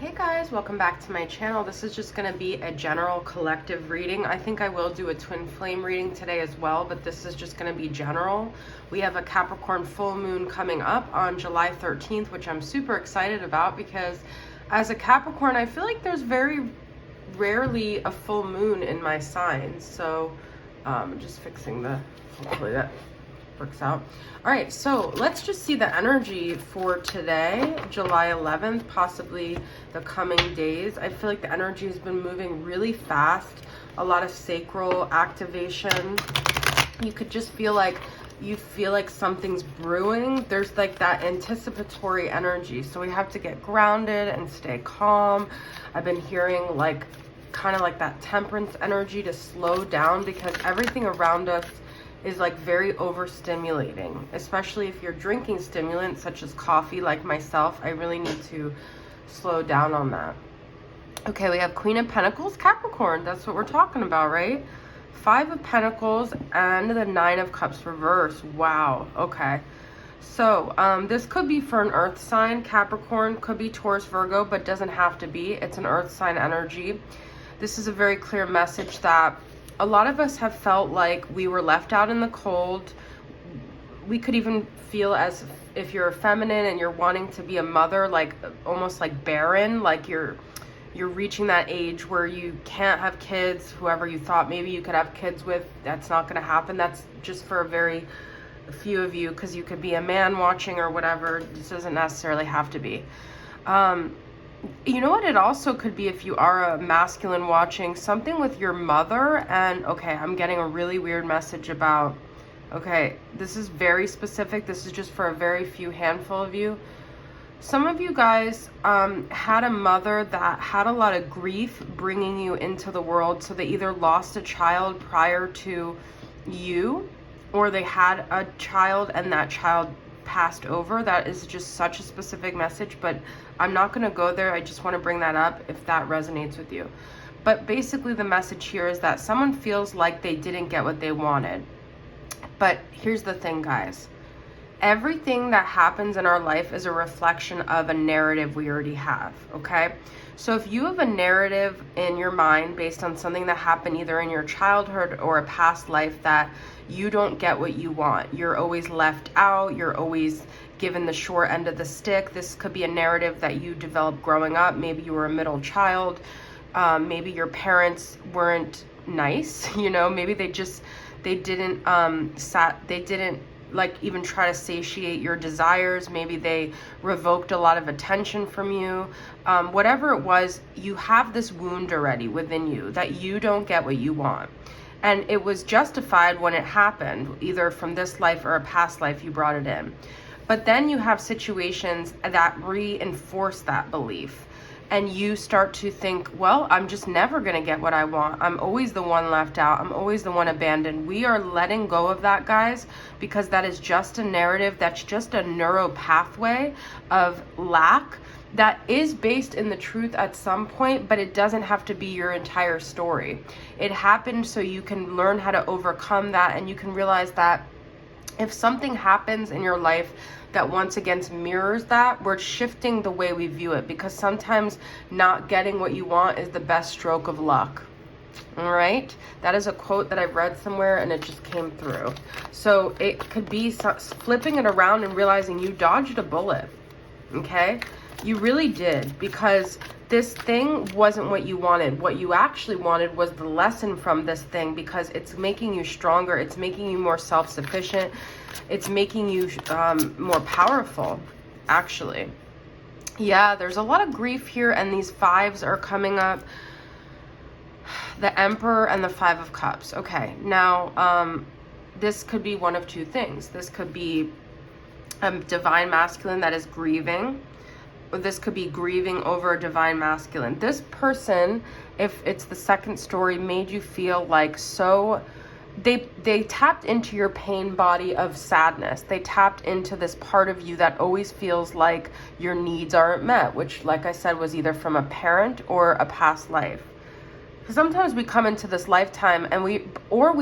Hey guys, welcome back to my channel. This is just going to be a general collective reading. I think I will do a twin flame reading today as well, but this is just going to be general. We have a Capricorn full moon coming up on July 13th, which I'm super excited about because as a Capricorn, I feel like there's very rarely a full moon in my signs. So just fixing hopefully that works out. All right, so let's just see the energy for today, July 11th, possibly the coming days. I feel like the energy has been moving really fast, a lot of sacral activation. You could just feel like something's brewing. There's like that anticipatory energy. So we have to get grounded and stay calm. I've been hearing like kind of like that temperance energy to slow down because everything around us is like very overstimulating, especially if you're drinking stimulants such as coffee like myself. I really need to slow down on that. Okay, we have Queen of Pentacles, Capricorn. That's what we're talking about, right? Five of Pentacles and the Nine of Cups reverse. Wow. Okay. So this could be for an earth sign. Capricorn could be Taurus, Virgo, but doesn't have to be. It's an earth sign energy. This is a very clear message that a lot of us have felt like we were left out in the cold. We could even feel as if you're feminine and you're wanting to be a mother, like almost like barren, like you're reaching that age where you can't have kids. Whoever you thought maybe you could have kids with, that's not going to happen. That's just for a very few of you, because you could be a man watching or whatever. This doesn't necessarily have to be. You know what it also could be if you are a masculine watching, something with your mother. And okay, I'm getting a really weird message about, okay, this is very specific. This is just for a very few handful of you. Some of you guys had a mother that had a lot of grief bringing you into the world. So they either lost a child prior to you, or they had a child and that child passed over. That is just such a specific message, but I'm not going to go there. I just want to bring that up if that resonates with you. But basically the message here is that someone feels like they didn't get what they wanted. But here's the thing, guys. Everything that happens in our life is a reflection of a narrative we already have, okay? So if you have a narrative in your mind based on something that happened either in your childhood or a past life that you don't get what you want, you're always left out, you're always given the short end of the stick. This could be a narrative that you developed growing up. Maybe you were a middle child. Maybe your parents weren't nice, you know, maybe they didn't like even try to satiate your desires. Maybe they revoked a lot of attention from you. Whatever it was, you have this wound already within you that you don't get what you want. And it was justified when it happened, either from this life or a past life you brought it in. But then you have situations that reinforce that belief. And you start to think, well, I'm just never going to get what I want. I'm always the one left out. I'm always the one abandoned. We are letting go of that, guys, because that is just a narrative. That's just a neuro pathway of lack that is based in the truth at some point, but it doesn't have to be your entire story. It happened so you can learn how to overcome that, and you can realize that if something happens in your life that once again mirrors that, we're shifting the way we view it, because sometimes not getting what you want is the best stroke of luck. All right, that is a quote that I've read somewhere and it just came through. So it could be flipping it around and realizing you dodged a bullet. Okay, you really did, because this thing wasn't what you wanted. What you actually wanted was the lesson from this thing, because it's making you stronger. It's making you more self-sufficient. It's making you more powerful, actually. Yeah, there's a lot of grief here, and these fives are coming up. The Emperor and the Five of Cups. Okay, now this could be one of two things. This could be a divine masculine that is grieving. This could be grieving over a divine masculine. This person, if it's the second story, made you feel like so they tapped into your pain body of sadness. They tapped into this part of you that always feels like your needs aren't met, which, like I said, was either from a parent or a past life. Sometimes we come into this lifetime and we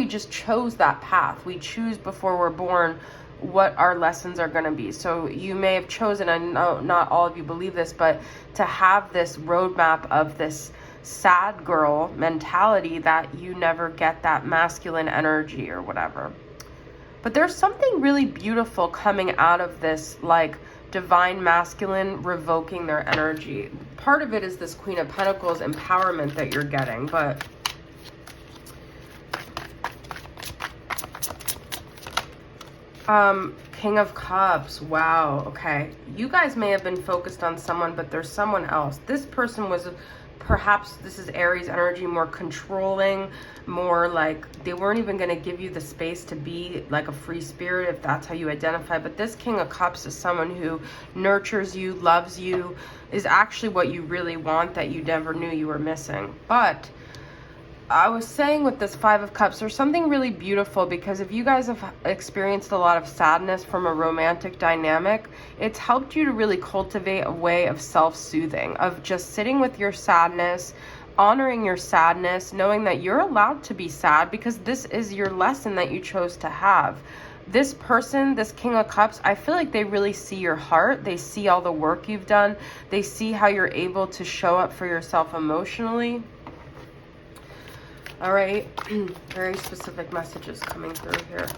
just chose that path. We choose before we're born what our lessons are going to be. So you may have chosen, I know not all of you believe this, but to have this roadmap of this sad girl mentality that you never get that masculine energy or whatever. But there's something really beautiful coming out of this, like divine masculine revoking their energy. Part of it is this Queen of Pentacles empowerment that you're getting, but King of Cups. Wow. Okay. You guys may have been focused on someone, but there's someone else. This person was, perhaps this is Aries energy, more controlling, more like they weren't even going to give you the space to be like a free spirit, if that's how you identify. But this King of Cups is someone who nurtures you, loves you, is actually what you really want that you never knew you were missing. But I was saying with this Five of Cups, there's something really beautiful, because if you guys have experienced a lot of sadness from a romantic dynamic, it's helped you to really cultivate a way of self-soothing, of just sitting with your sadness, honoring your sadness, knowing that you're allowed to be sad because this is your lesson that you chose to have. This person, this King of Cups, I feel like they really see your heart. They see all the work you've done. They see how you're able to show up for yourself emotionally. All right, very specific messages coming through here.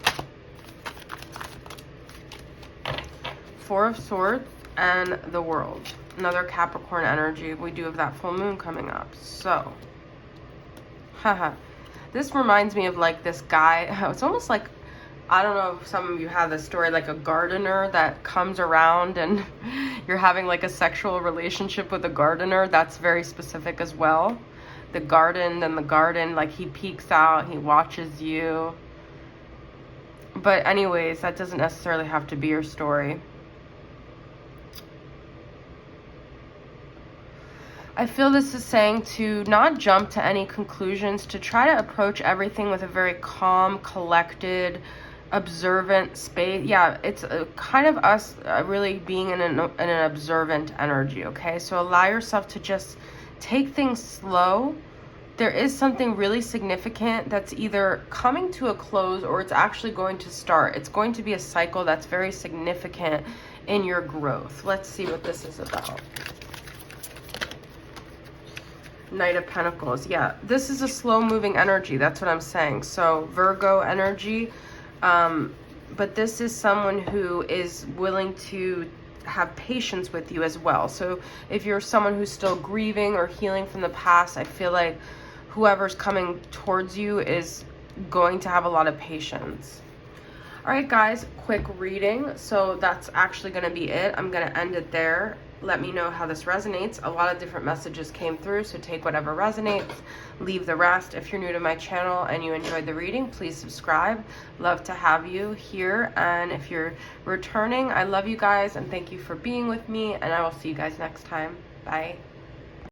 Four of Swords and the World. Another Capricorn energy. We do have that full moon coming up. So, haha. This reminds me of like this guy. It's almost like, I don't know if some of you have this story, like a gardener that comes around and you're having like a sexual relationship with a gardener. That's very specific as well. The garden, like he peeks out, he watches you. But anyways, that doesn't necessarily have to be your story. I feel this is saying to not jump to any conclusions, to try to approach everything with a very calm, collected, observant space. Yeah, it's kind of us really being in an observant energy, okay? So allow yourself to just take things slow. There is something really significant that's either coming to a close or it's actually going to start. It's going to be a cycle that's very significant in your growth. Let's see what this is about. Knight of Pentacles. Yeah, this is a slow moving energy. That's what I'm saying. So Virgo energy. But this is someone who is willing to have patience with you as well. So if you're someone who's still grieving or healing from the past, I feel like whoever's coming towards you is going to have a lot of patience. All right, guys, quick reading. So that's actually going to be it. I'm going to end it there. Let me know how this resonates. A lot of different messages came through, so take whatever resonates, leave the rest. If you're new to my channel and you enjoyed the reading, please subscribe. Love to have you here. And if you're returning, I love you guys and thank you for being with me, and I will see you guys next time. Bye.